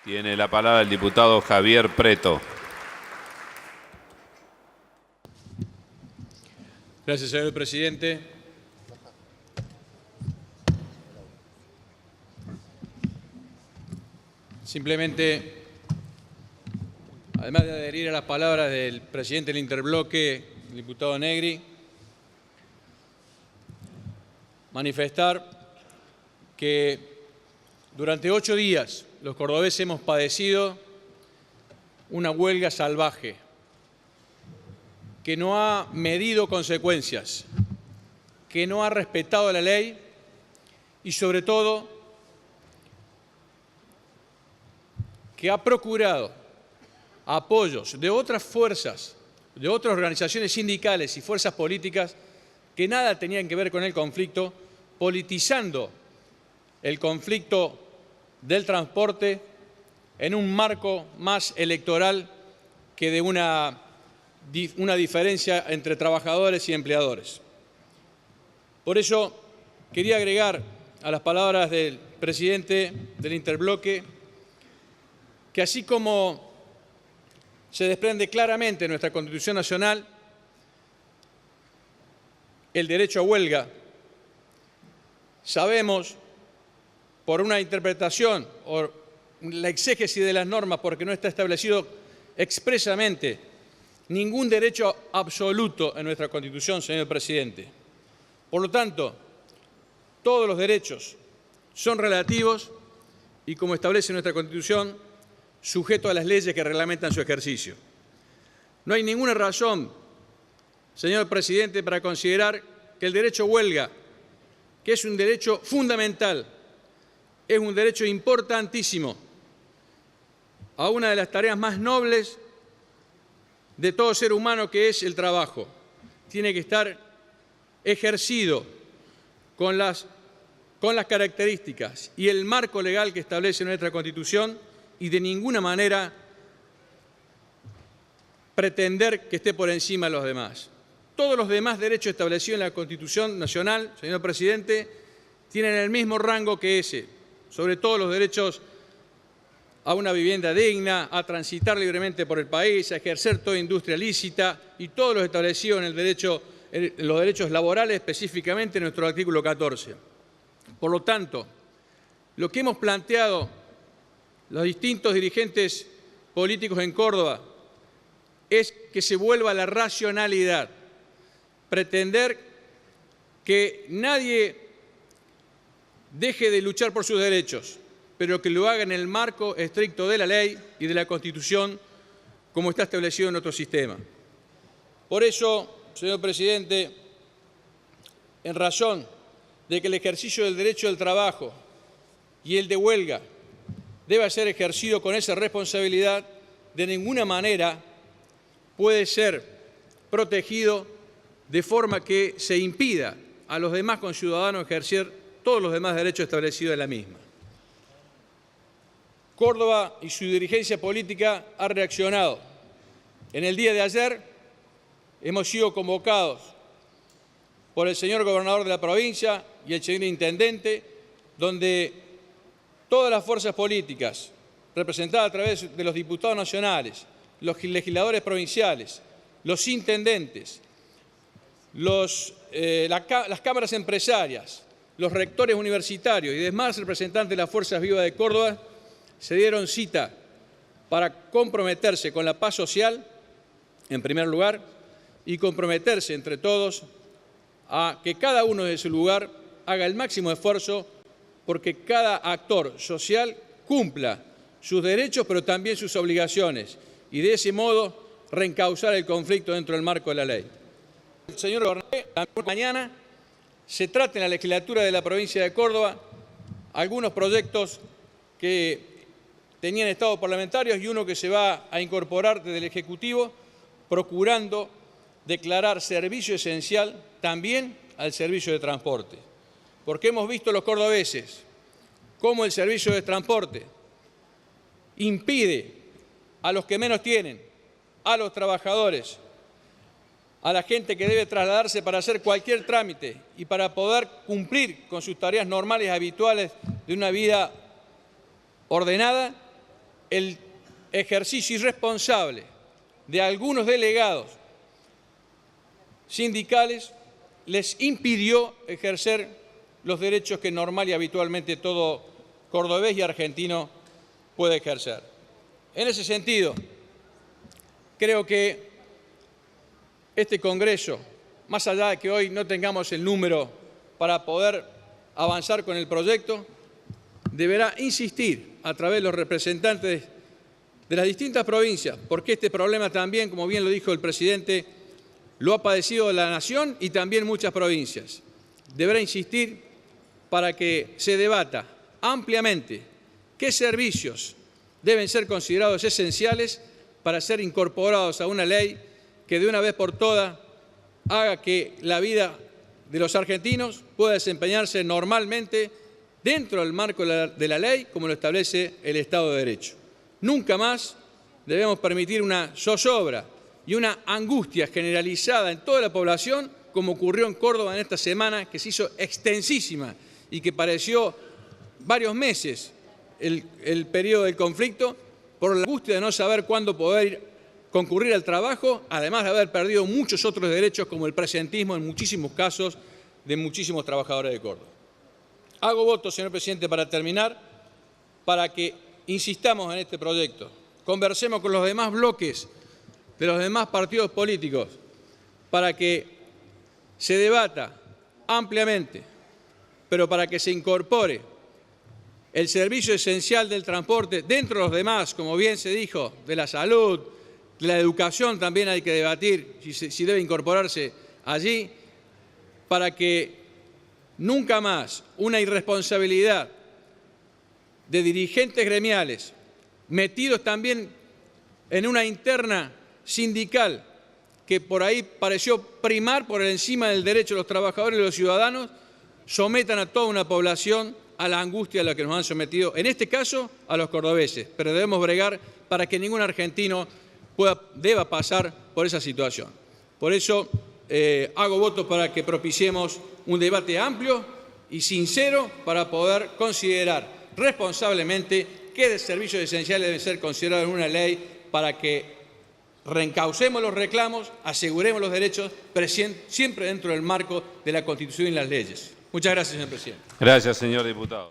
Tiene la palabra el diputado Javier Preto. Gracias, señor presidente. Simplemente, además de adherir a las palabras del presidente del Interbloque, el diputado Negri, manifestar que durante 8 días los cordobeses hemos padecido una huelga salvaje que no ha medido consecuencias, que no ha respetado la ley y, sobre todo, que ha procurado apoyos de otras fuerzas, de otras organizaciones sindicales y fuerzas políticas que nada tenían que ver con el conflicto, politizando el conflicto del transporte en un marco más electoral que de una diferencia entre trabajadores y empleadores. Por eso quería agregar a las palabras del presidente del Interbloque que, así como se desprende claramente en nuestra Constitución Nacional el derecho a huelga, sabemos por una interpretación o la exégesis de las normas, porque no está establecido expresamente ningún derecho absoluto en nuestra Constitución, señor presidente. Por lo tanto, todos los derechos son relativos y, como establece nuestra Constitución, sujetos a las leyes que reglamentan su ejercicio. No hay ninguna razón, señor presidente, para considerar que el derecho a huelga, que es un derecho fundamental, es un derecho importantísimo a una de las tareas más nobles de todo ser humano, que es el trabajo. Tiene que estar ejercido con las características y el marco legal que establece nuestra Constitución y de ninguna manera pretender que esté por encima de los demás. Todos los demás derechos establecidos en la Constitución Nacional, señor presidente, tienen el mismo rango que ese, sobre todo los derechos a una vivienda digna, a transitar libremente por el país, a ejercer toda industria lícita y todos los establecidos en los derechos laborales, específicamente en nuestro artículo 14. Por lo tanto, lo que hemos planteado los distintos dirigentes políticos en Córdoba es que se vuelva a la racionalidad, pretender que nadie deje de luchar por sus derechos, pero que lo haga en el marco estricto de la ley y de la Constitución, como está establecido en nuestro sistema. Por eso, señor presidente, en razón de que el ejercicio del derecho del trabajo y el de huelga debe ser ejercido con esa responsabilidad, de ninguna manera puede ser protegido de forma que se impida a los demás conciudadanos ejercer todos los demás derechos establecidos en la misma. Córdoba y su dirigencia política ha reaccionado. En el día de ayer hemos sido convocados por el señor gobernador de la provincia y el señor intendente, donde todas las fuerzas políticas representadas a través de los diputados nacionales, los legisladores provinciales, los intendentes, las cámaras empresarias, los rectores universitarios y demás representantes de las fuerzas vivas de Córdoba se dieron cita para comprometerse con la paz social, en primer lugar, y comprometerse entre todos a que cada uno de su lugar haga el máximo esfuerzo porque cada actor social cumpla sus derechos, pero también sus obligaciones, y de ese modo reencauzar el conflicto dentro del marco de la ley. Señor gobernador, mañana se trata en la legislatura de la provincia de Córdoba algunos proyectos que tenían estado parlamentarios y uno que se va a incorporar desde el Ejecutivo, procurando declarar servicio esencial también al servicio de transporte. Porque hemos visto los cordobeses cómo el servicio de transporte impide a los que menos tienen, a los trabajadores, a la gente que debe trasladarse para hacer cualquier trámite y para poder cumplir con sus tareas normales y habituales de una vida ordenada, el ejercicio irresponsable de algunos delegados sindicales les impidió ejercer los derechos que normal y habitualmente todo cordobés y argentino puede ejercer. En ese sentido, creo que este Congreso, más allá de que hoy no tengamos el número para poder avanzar con el proyecto, deberá insistir a través de los representantes de las distintas provincias, porque este problema también, como bien lo dijo el presidente, lo ha padecido la nación y también muchas provincias. Deberá insistir para que se debata ampliamente qué servicios deben ser considerados esenciales para ser incorporados a una ley que de una vez por todas haga que la vida de los argentinos pueda desempeñarse normalmente dentro del marco de la ley, como lo establece el Estado de Derecho. Nunca más debemos permitir una zozobra y una angustia generalizada en toda la población, como ocurrió en Córdoba en esta semana, que se hizo extensísima y que pareció varios meses el periodo del conflicto, por la angustia de no saber cuándo poder concurrir al trabajo, además de haber perdido muchos otros derechos, como el presentismo en muchísimos casos de muchísimos trabajadores de Córdoba. Hago voto, señor presidente, para terminar, para que insistamos en este proyecto, conversemos con los demás bloques de los demás partidos políticos para que se debata ampliamente, pero para que se incorpore el servicio esencial del transporte dentro de los demás, como bien se dijo, de la salud, de la educación también hay que debatir si debe incorporarse allí, para que nunca más una irresponsabilidad de dirigentes gremiales metidos también en una interna sindical que por ahí pareció primar por encima del derecho de los trabajadores y los ciudadanos, sometan a toda una población a la angustia a la que nos han sometido, en este caso a los cordobeses, pero debemos bregar para que ningún argentino deba pasar por esa situación. Por eso hago voto para que propiciemos un debate amplio y sincero para poder considerar responsablemente qué servicios esenciales deben ser considerados en una ley para que reencaucemos los reclamos, aseguremos los derechos, pero siempre dentro del marco de la Constitución y las leyes. Muchas gracias, señor presidente. Gracias, señor diputado.